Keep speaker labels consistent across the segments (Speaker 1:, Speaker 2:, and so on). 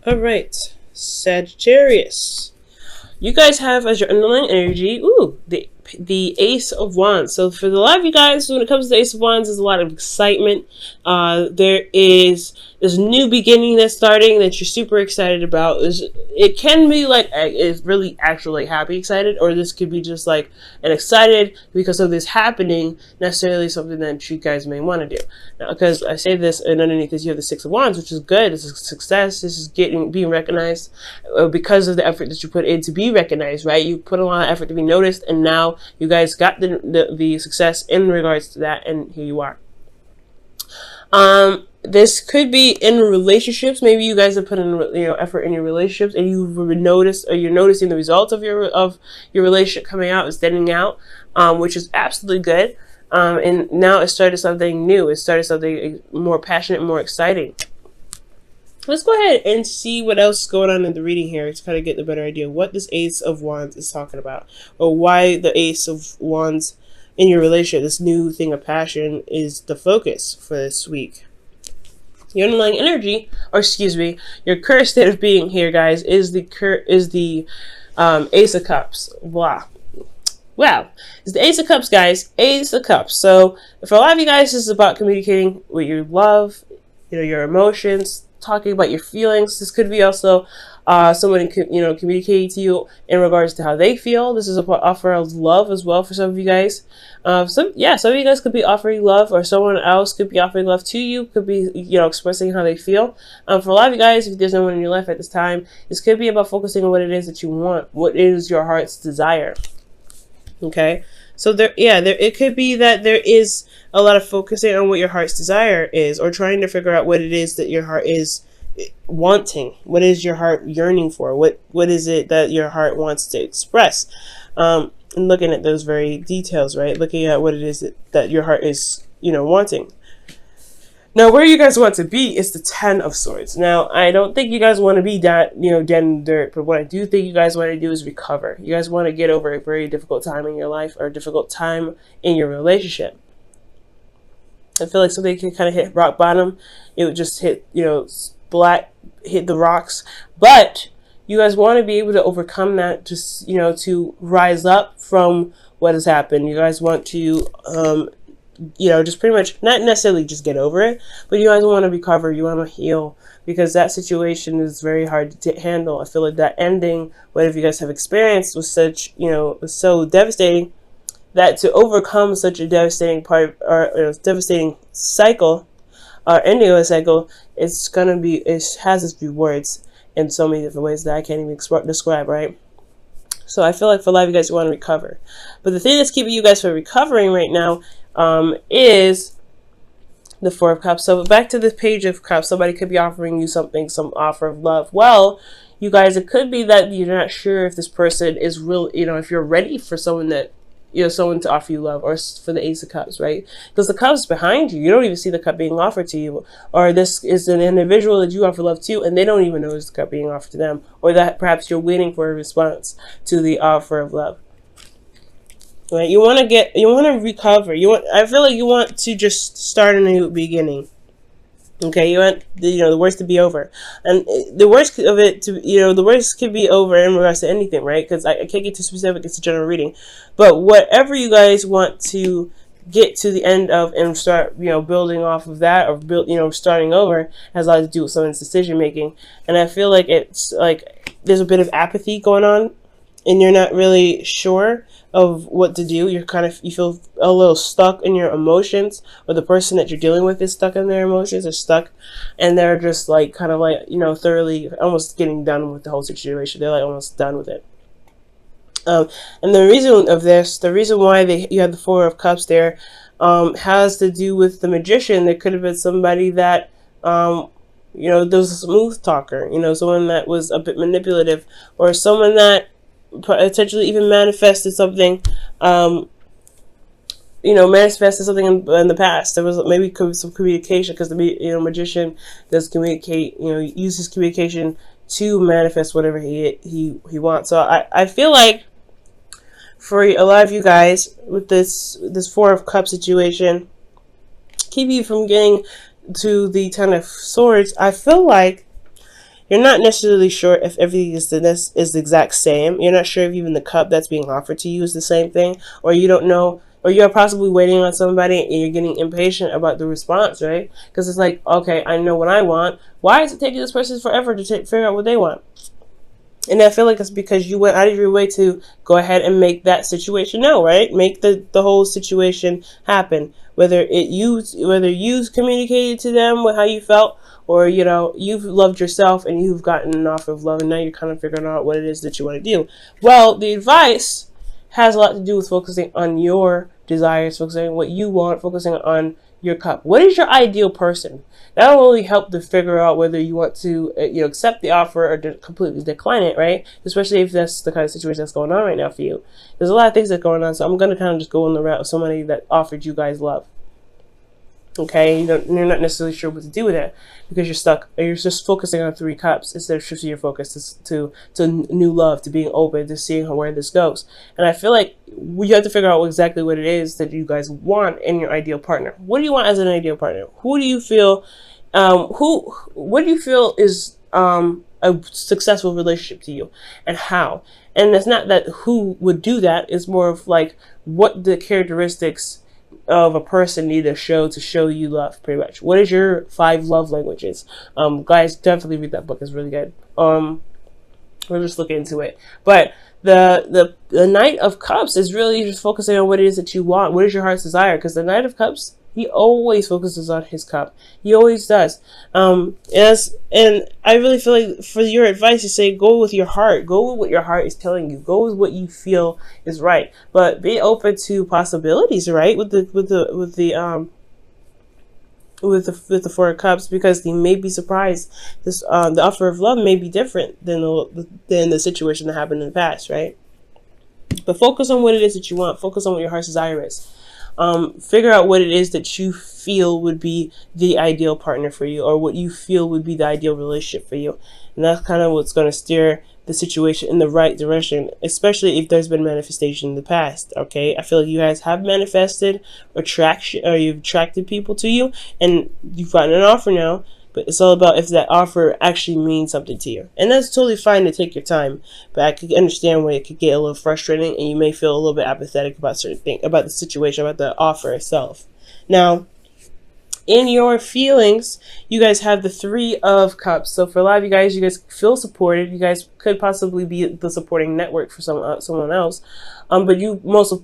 Speaker 1: All right, Sagittarius. You guys have as your underlying energy, the Ace of Wands. So for the lot of you guys, when it comes to the Ace of Wands, there's a lot of excitement. There is this new beginning that's starting that you're super excited about. It can be like it's really actually like happy excited, or this could be just like an excited because of this happening, necessarily something that you guys may want to do. Now, because I say this, and underneath this you have the Six of Wands, which is good. This is success. This is being recognized because of the effort that you put in to be recognized, right? You put a lot of effort to be noticed, and now you guys got the success in regards to that, and here you are. This could be in relationships. Maybe you guys have put in effort in your relationships, and you've noticed, or you're noticing the results of your relationship coming out and standing out, which is absolutely good. And now it started something new. It started something more passionate, more exciting. Let's go ahead and see what else is going on in the reading here to kind of get a better idea what this Ace of Wands is talking about, or why the Ace of Wands in your relationship, this new thing of passion, is the focus for this week. Your underlying energy, or excuse me, your current state of being here, guys, is the Ace of Cups. Blah. Wow, it's the Ace of Cups, guys. Ace of Cups. So for a lot of you guys, this is about communicating what you love, your emotions, talking about your feelings. This could be also someone communicating to you in regards to how they feel. This is an offer of love as well for some of you guys. Some of you guys could be offering love, or someone else could be offering love to you. Could be expressing how they feel. For a lot of you guys, if there's no one in your life at this time, this could be about focusing on what it is that you want. What is your heart's desire? Okay, so it could be that there is a lot of focusing on what your heart's desire is, or trying to figure out what it is that your heart is wanting. What is your heart yearning for? What is it that your heart wants to express? And looking at those very details, right? Looking at what it is that your heart is, wanting. Now, where you guys want to be is the Ten of Swords. Now, I don't think you guys want to be dead in the dirt, but what I do think you guys want to do is recover. You guys want to get over a very difficult time in your life, or a difficult time in your relationship. I feel like something can kind of hit rock bottom. It would just hit, hit the rocks. But you guys want to be able to overcome that, just, to rise up from what has happened. You guys want to, just pretty much not necessarily just get over it, but you guys want to recover. You want to heal, because that situation is very hard to handle. I feel like that ending, whatever you guys have experienced, was such, was so devastating, that to overcome such a devastating devastating cycle, or ending of a cycle, it has its rewards in so many different ways that I can't even describe, right? So I feel like for a lot of you guys, you want to recover. But the thing that's keeping you guys from recovering right now is the Four of Cups. So back to the Page of Cups. Somebody could be offering you something, some offer of love. Well, you guys, it could be that you're not sure if this person is real, if you're ready for someone that, someone to offer you love, or for the Ace of Cups, right? Because the cup is behind you. You don't even see the cup being offered to you. Or this is an individual that you offer love to, and they don't even know it's the cup being offered to them. Or that perhaps you're waiting for a response to the offer of love. Right? You want to recover. I feel like you want to just start a new beginning. Okay, you want the worst to be over, and the worst of it the worst could be over in regards to anything, right? Because I can't get too specific. It's a general reading, but whatever you guys want to get to the end of and start building off of that, or starting over, has a lot to do with someone's decision making. And I feel like it's like there's a bit of apathy going on, and you're not really sure of what to do. You feel a little stuck in your emotions, or the person that you're dealing with is stuck in their emotions, or stuck, and they're just thoroughly almost getting done with the whole situation. They're almost done with it. And the reason why you have the Four of Cups there, has to do with the Magician. There could have been somebody that, there was a smooth talker, someone that was a bit manipulative, or someone that potentially even manifested something in the past. There was maybe some communication, because the Magician does communicate, uses communication to manifest whatever he wants. So I feel like for a lot of you guys, with this Four of Cups situation, keep you from getting to the Ten of Swords, I feel like You're not necessarily sure if everything is the exact same. You're not sure if even the cup that's being offered to you is the same thing, or you don't know, or you're possibly waiting on somebody and you're getting impatient about the response, right? Because it's like, okay, I know what I want. Why is it taking this person forever to figure out what they want? And I feel like it's because you went out of your way to go ahead and make that situation know, right? Make the whole situation happen. Whether you communicated to them with how you felt, or you've loved yourself and you've gotten an offer of love, and now you're kind of figuring out what it is that you want to do. Well, the advice has a lot to do with focusing on your desires, focusing on what you want, focusing on your cup. What is your ideal person? That'll really help to figure out whether you want to accept the offer or completely decline it, right? Especially if that's the kind of situation that's going on right now for you. There's a lot of things that are going on, so I'm going to kind of just go on the route of somebody that offered you guys love. Okay, you're not necessarily sure what to do with it because you're stuck. You're just focusing on 3 cups instead of shifting your focus to new love, to being open, to seeing where this goes. And I feel like you have to figure out exactly what it is that you guys want in your ideal partner. What do you want as an ideal partner? Who do you feel? What do you feel is a successful relationship to you, and how? And it's not that who would do that. It's more of like what the characteristics of a person need to show you love, pretty much. What is your 5 love languages? Guys, definitely read that book. It's really good. We'll just look into it. But the Knight of Cups is really just focusing on what it is that you want. What is your heart's desire? Because the Knight of Cups, he always focuses on his cup. He always does. And I really feel like for your advice, you say go with your heart. Go with what your heart is telling you. Go with what you feel is right. But be open to possibilities, right? With the 4 of Cups, because you may be surprised. This the offer of love may be different than the situation that happened in the past, right? But focus on what it is that you want. Focus on what your heart's desire is. Figure out what it is that you feel would be the ideal partner for you, or what you feel would be the ideal relationship for you. And that's kind of what's going to steer the situation in the right direction, especially if there's been manifestation in the past. Okay, I feel like you guys have manifested attraction, or you've attracted people to you, and you've gotten an offer now. But it's all about if that offer actually means something to you. And that's totally fine to take your time. But I could understand where it could get a little frustrating and you may feel a little bit apathetic about certain things, about the situation, about the offer itself. Now, in your feelings, you guys have the 3 of Cups. So for a lot of you guys feel supported. You guys could possibly be the supporting network for someone else. But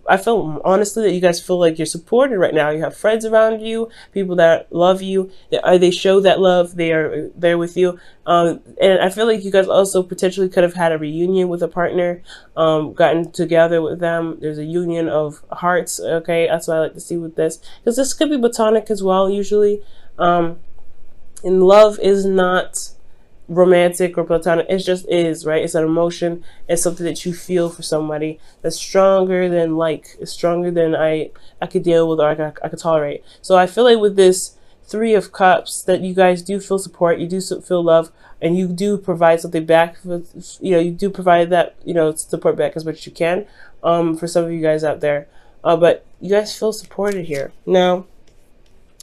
Speaker 1: I feel honestly that you guys feel like you're supported right now. You have friends around you, people that love you. They show that love. They are there with you. And I feel like you guys also potentially could have had a reunion with a partner, gotten together with them. There's a union of hearts. Okay, that's what I like to see with this, because this could be platonic as well. Usually, and love is not romantic or platonic. It just is, right? It's an emotion. It's something that you feel for somebody that's stronger than it's stronger than I could deal with, or I could tolerate. So I feel like with this 3 of Cups that you guys do feel support, you do feel love, and you do provide something back. You do provide that support back as much as you can. For some of you guys out there, but you guys feel supported here. Now,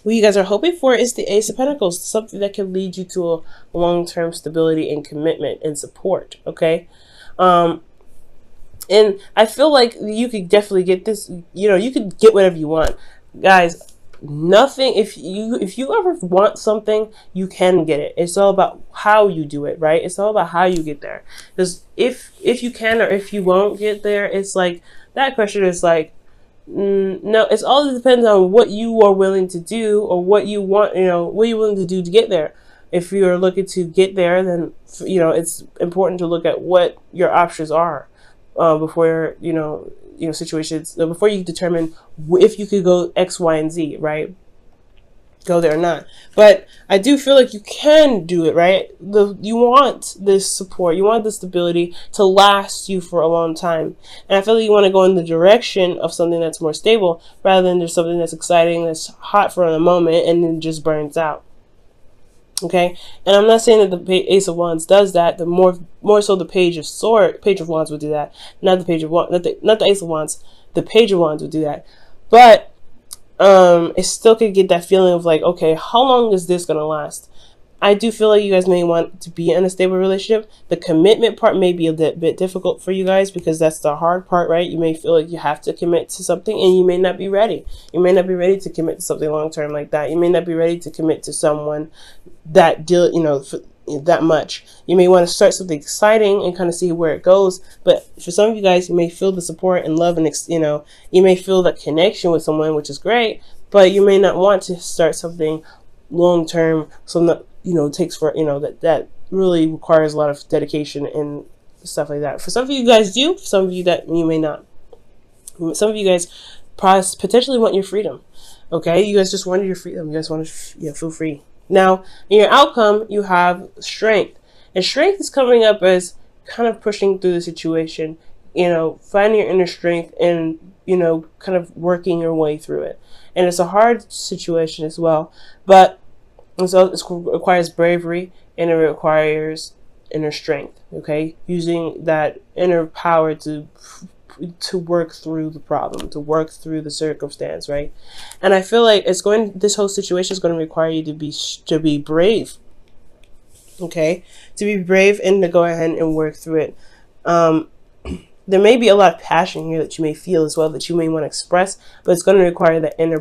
Speaker 1: what you guys are hoping for is the Ace of Pentacles, something that can lead you to a long-term stability and commitment and support, okay? And I feel like you could definitely get this, you could get whatever you want. Guys, nothing, if you ever want something, you can get it. It's all about how you do it, right? It's all about how you get there. Because if you can or if you won't get there, it's like, that question is like, no, it's all depends on what you are willing to do, or what you want, what you're willing to do to get there. If you're looking to get there, then it's important to look at what your options are before situations, before you determine if you could go X, Y, and Z, right? Go there or not. But I do feel like you can do it, right? You want this support, you want this stability to last you for a long time, and I feel like you want to go in the direction of something that's more stable, rather than there's something that's exciting, that's hot for a moment, and then just burns out. Okay, and I'm not saying that the Ace of Wands does that. The more so the Page of Wands would do that. Not the Page of Wands, not the Ace of Wands. The Page of Wands would do that. But it still could get that feeling of like, okay, how long is this gonna last? I do feel like you guys may want to be in a stable relationship. The commitment part may be a bit difficult for you guys because that's the hard part, right? You may feel like you have to commit to something and you may not be ready. You may not be ready to commit to something long term like that. You may not be ready to commit to someone that that much. You may want to start something exciting and kind of see where it goes. But for some of you guys, you may feel the support and love and, you may feel that connection with someone, which is great, but you may not want to start something long term, something that takes for that really requires a lot of dedication and stuff like that. For some of you guys do, for some of you that you may not. Some of you guys potentially want your freedom. Okay, you guys just wanted your freedom. You guys want to feel free. Now, in your outcome, you have strength, and strength is coming up as kind of pushing through the situation. Finding your inner strength and kind of working your way through it. And it's a hard situation as well, but so it requires bravery and it requires inner strength. Okay, using that inner power to work through the problem, to work through the circumstance, right? And I feel like this whole situation is going to require you to be brave. Okay, to be brave and to go ahead and work through it. There may be a lot of passion here that you may feel as well, that you may want to express, but it's going to require the inner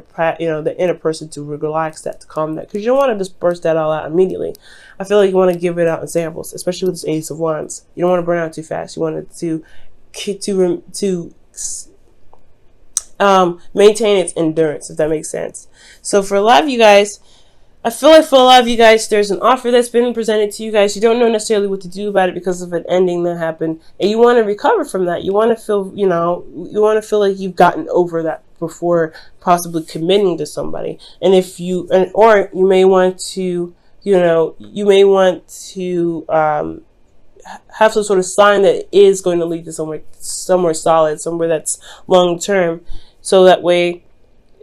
Speaker 1: person to relax that, to calm that, because you don't want to just burst that all out immediately. I feel like you want to give it out in samples, especially with this Ace of Wands. You don't want to burn out too fast. You want it to maintain its endurance, if that makes sense. So for a lot of you guys, I feel like for a lot of you guys, there's an offer that's been presented to you guys. You don't know necessarily what to do about it because of an ending that happened, and you want to recover from that. You want to feel, you want to feel like you've gotten over that before possibly committing to somebody. And or you may want to, have some sort of sign that it is going to lead to somewhere solid, somewhere that's long term. So that way,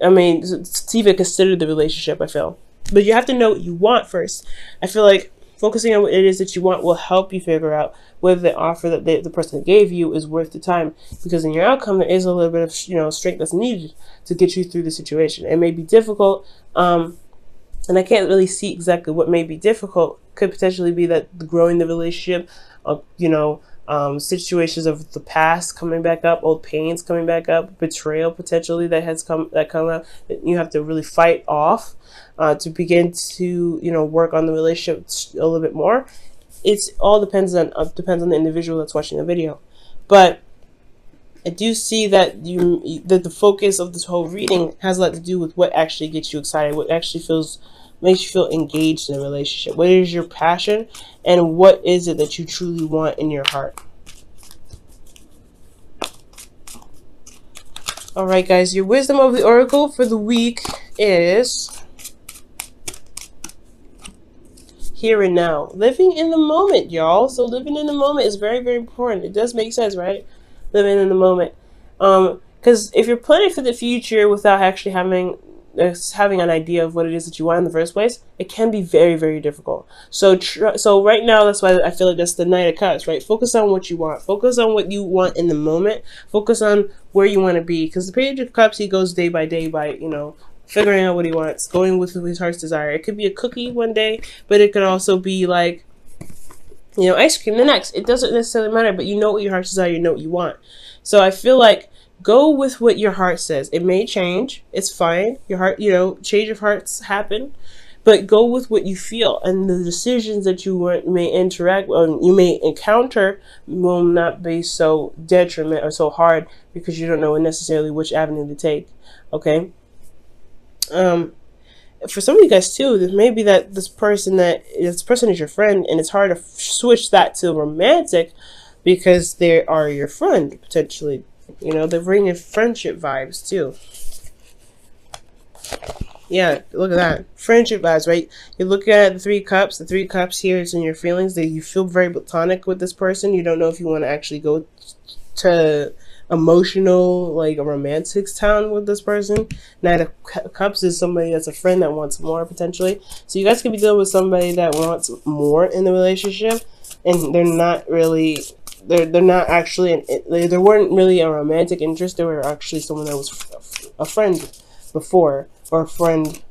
Speaker 1: to even consider the relationship, I feel. But you have to know what you want first. I feel like focusing on what it is that you want will help you figure out whether the offer that the person gave you is worth the time. Because in your outcome, there is a little bit of strength that's needed to get you through the situation. It may be difficult, and I can't really see exactly what may be difficult. Could potentially be that growing the relationship, situations of the past coming back up, old pains coming back up, betrayal potentially that come up that you have to really fight off to begin to work on the relationship a little bit more. It's all depends on the individual that's watching the video, but I do see that that the focus of this whole reading has a lot to do with what actually gets you excited, what actually makes you feel engaged in a relationship. What is your passion, and what is it that you truly want in your heart? All right, guys, your wisdom of the oracle for the week is here and now. Living in the moment, y'all. So living in the moment is very, very important. It does make sense, right? Living in the moment. Because if you're planning for the future without actually having an idea of what it is that you want in the first place, it can be very, very difficult. So right now, that's why I feel like that's the Knight of Cups, right? Focus on what you want. Focus on what you want in the moment. Focus on where you want to be. Because the Page of Cups, he goes day by day by, figuring out what he wants, going with his heart's desire. It could be a cookie one day, but it could also be like, ice cream the next. It doesn't necessarily matter, but you know what your heart's desire, you know what you want. So I feel like go with what your heart says. It may change. It's fine. Your heart, change of hearts happen, but go with what you feel, and the decisions that you may interact with, you may encounter, will not be so detriment or so hard because you don't know necessarily which avenue to take. Okay. For some of you guys too, there may be that this person is your friend, and it's hard to switch that to romantic because they are your friend potentially. They're bringing friendship vibes too. Yeah, look at that. Friendship vibes, right? You're looking at the Three Cups. The Three Cups here is in your feelings. That you feel very platonic with this person. You don't know if you want to actually go to emotional, like a romantic town with this person. Knight of Cups is somebody that's a friend that wants more potentially. So you guys could be dealing with somebody that wants more in the relationship, and they're not really. They're not actually. There weren't really a romantic interest. They were actually someone that was a friend before, or a friend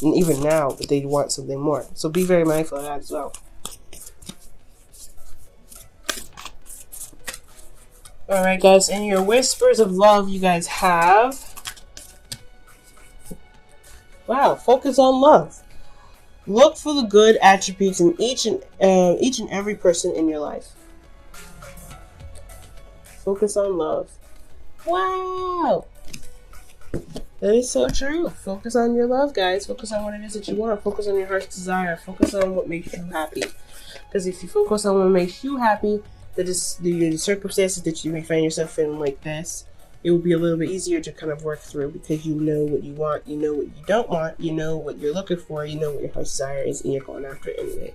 Speaker 1: And even now, that they want something more. So be very mindful of that as well. Alright, guys, and your whispers of love you guys have. Wow, focus on love. Look for the good attributes in each and every person in your life. Focus on love. Wow! That is so true. Focus on your love, guys. Focus on what it is that you want. Focus on your heart's desire. Focus on what makes you happy. Because if you focus on what makes you happy, the circumstances that you may find yourself in like this, it will be a little bit easier to kind of work through, because you know what you want, you know what you don't want, you know what you're looking for, you know what your heart's desire is, and you're going after it anyway.